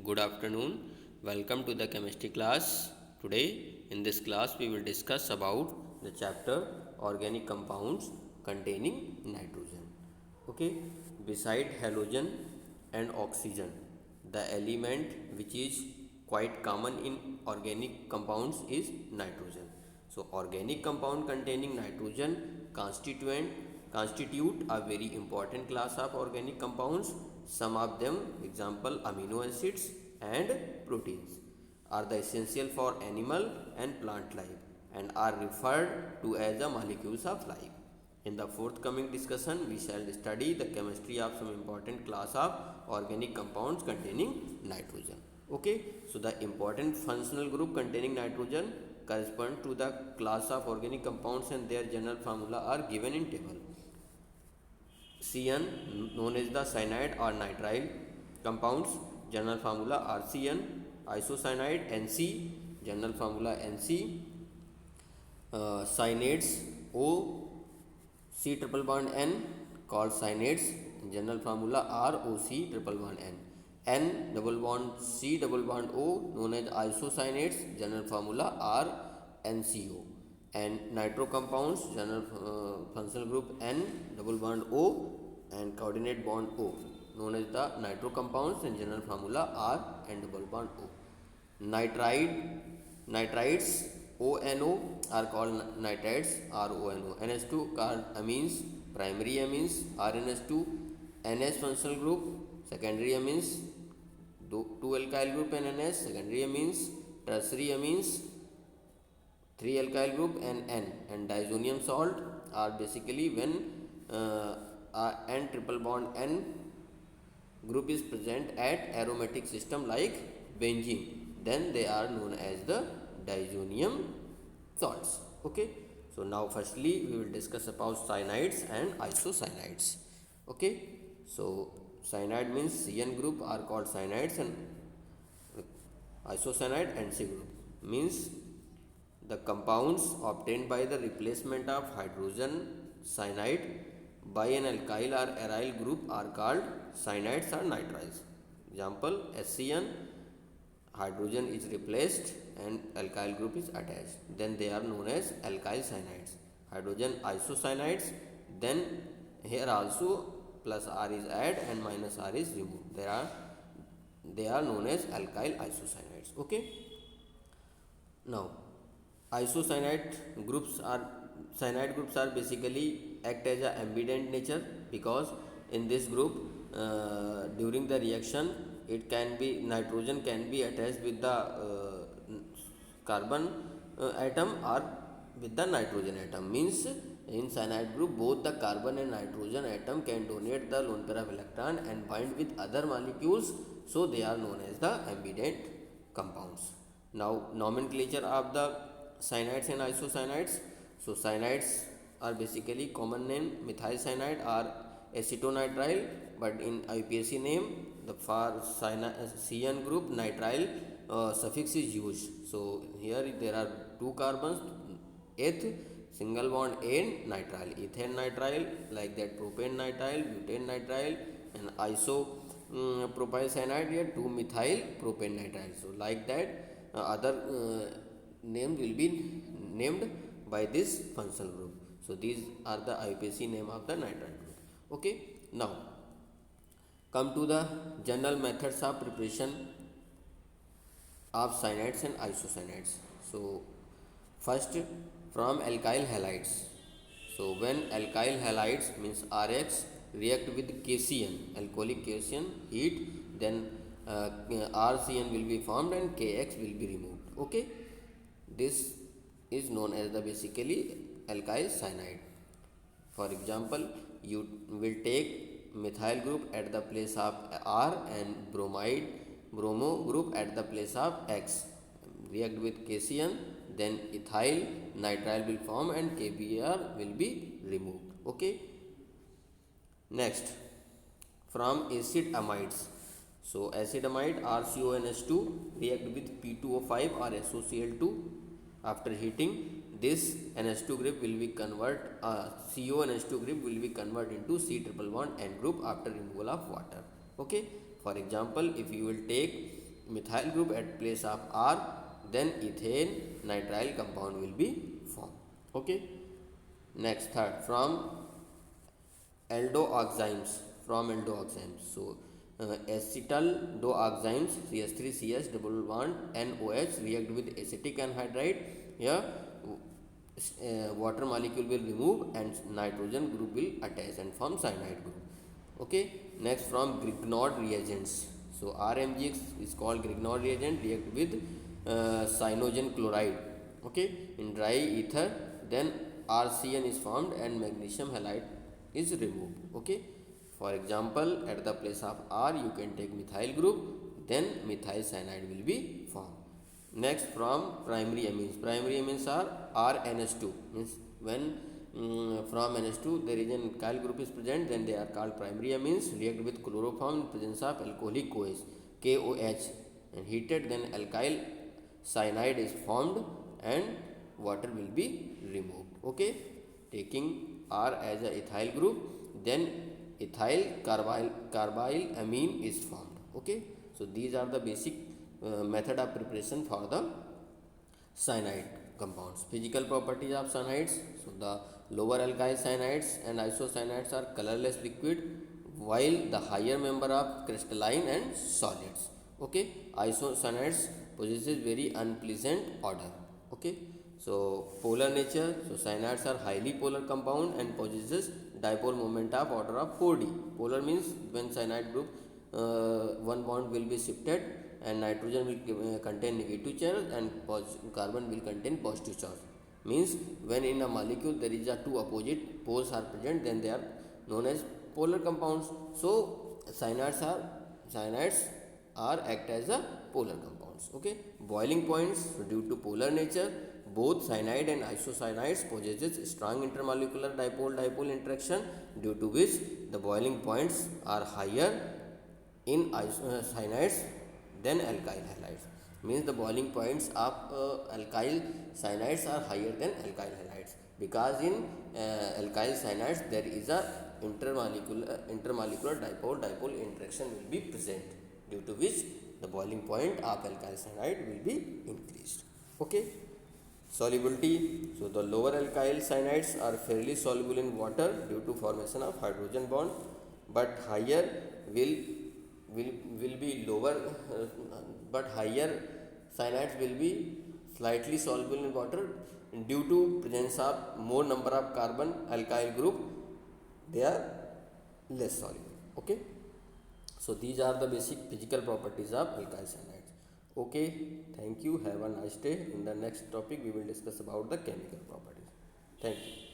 Good afternoon. Welcome to the chemistry class. Today in this class we will discuss about the chapter organic compounds containing nitrogen. Okay, beside halogen and oxygen, the element which is quite common in organic compounds is nitrogen. So organic compound containing nitrogen constitute a very important class of organic compounds. Some of them, example amino acids and proteins, are the essential for animal and plant life and are referred to as the molecules of life. In the forthcoming discussion, we shall study the chemistry of some important class of organic compounds containing nitrogen. Okay, so the important functional group containing nitrogen correspond to the class of organic compounds and their general formula are given in table. CN, known as the cyanide or nitrile compounds, general formula RCN. Isocyanide NC, general formula NC. Cyanates O C triple bond N, called cyanates, general formula ROC triple bond N. N double bond C double bond O, known as isocyanates, general formula RNCO. And nitro compounds, general functional group N double bond O and coordinate bond O, known as the nitro compounds, and general formula R and double bond O. Nitrites ONO are called nitrites RONO. NH2 amines, primary amines, RNH2, NH functional group, secondary amines, 2 alkyl group and NH, secondary amines, tertiary amines, 3 alkyl group and N. And diazonium salt are basically when N triple bond N group is present at aromatic system like benzene, then they are known as the diazonium salts. Okay, so now firstly we will discuss about cyanides and isocyanides. Okay, so cyanide means CN group are called cyanides, and isocyanide NC group means the compounds obtained by the replacement of hydrogen cyanide by an alkyl or aryl group are called cyanides or nitriles. Example HCN, hydrogen is replaced and alkyl group is attached, then they are known as alkyl cyanides. Hydrogen isocyanides, then here also plus R is added and minus R is removed. They are known as alkyl isocyanides. Okay, now isocyanide groups are cyanide groups are basically act as a ambident nature, because in this group during the reaction it can be nitrogen can be attached with the carbon atom or with the nitrogen atom. Means in cyanide group both the carbon and nitrogen atom can donate the lone pair of electron and bind with other molecules, so they are known as the ambident compounds. Now nomenclature of the cyanides and isocyanides. So cyanides are basically common name methyl cyanide or acetonitrile, but in IUPAC name the for CN group nitrile suffix is used. So here there are two carbons, eth single bond N nitrile, ethane nitrile, like that propane nitrile, butane nitrile, and propyl cyanide, here 2 methyl propane nitrile. So like that other name will be named by this functional group. So these are the IUPAC name of the nitrite group. Okay, now come to the general methods of preparation of cyanides and isocyanides. So first, from alkyl halides. So when alkyl halides means RX react with KCN, alcoholic cation, heat, then RCN will be formed and KX will be removed. Okay, this is known as the basically alkyl cyanide. For example, you will take methyl group at the place of R and bromo group at the place of X. React with KCN, then ethyl nitrile will form and KBr will be removed. Okay. Next, from acid amides. So acid amide RCONH2 react with P2O5 or SOCl2. After heating, this NH2 group will be CONH2 group will be converted into C triple bond N group after removal of water. Okay, for example, if you will take methyl group at place of R, then ethane nitrile compound will be formed. Okay. Next, third, aldooxymes from aldooxymes. So acetyl dooxymes CH3CH double bond NOH react with acetic anhydride. Here water molecule will remove and nitrogen group will attach and form cyanide group. Okay. Next, from Grignard reagents. So RMGX is called Grignard reagent, react with cyanogen chloride. Okay, in dry ether, then RCN is formed and magnesium halide is removed. Okay. For example, at the place of R you can take methyl group, then methyl cyanide will be formed. Next, from primary amines. Primary amines are RNH2, means when from NH2 there is an alkyl group is present, then they are called primary amines, react with chloroform in presence of alcoholic COH, KOH, and heated, then alkyl cyanide is formed and water will be removed. Okay, taking R as a ethyl group, then ethyl carbyl amine is formed. Okay, so these are the basic method of preparation for the cyanide compounds. Physical properties of cyanides. So the lower alkyl cyanides and isocyanides are colorless liquid, while the higher member of crystalline and solids. Okay, isocyanides possesses very unpleasant odor. Okay, so polar nature. So cyanides are highly polar compound and possesses dipole moment of order of 4d. Polar means when cyanide group one bond will be shifted and nitrogen will contain negative charge and carbon will contain positive charge. Means when in a molecule there is a two opposite poles are present, then they are known as polar compounds. So cyanides are act as a polar compounds. Okay, boiling points. So due to polar nature, both cyanide and isocyanides possesses strong intermolecular dipole-dipole interaction, due to which the boiling points are higher in cyanides than alkyl halides. Means the boiling points of alkyl cyanides are higher than alkyl halides, because in alkyl cyanides there is a intermolecular dipole-dipole interaction will be present, due to which the boiling point of alkyl cyanide will be increased. Okay. Solubility. So the lower alkyl cyanides are fairly soluble in water due to formation of hydrogen bond, but higher will be lower, but higher cyanides will be slightly soluble in water due to presence of more number of carbon alkyl group, they are less soluble. Okay, so these are the basic physical properties of alkyl cyanides. Okay, thank you, have a nice day. In the next topic we will discuss about the chemical properties. Thank you.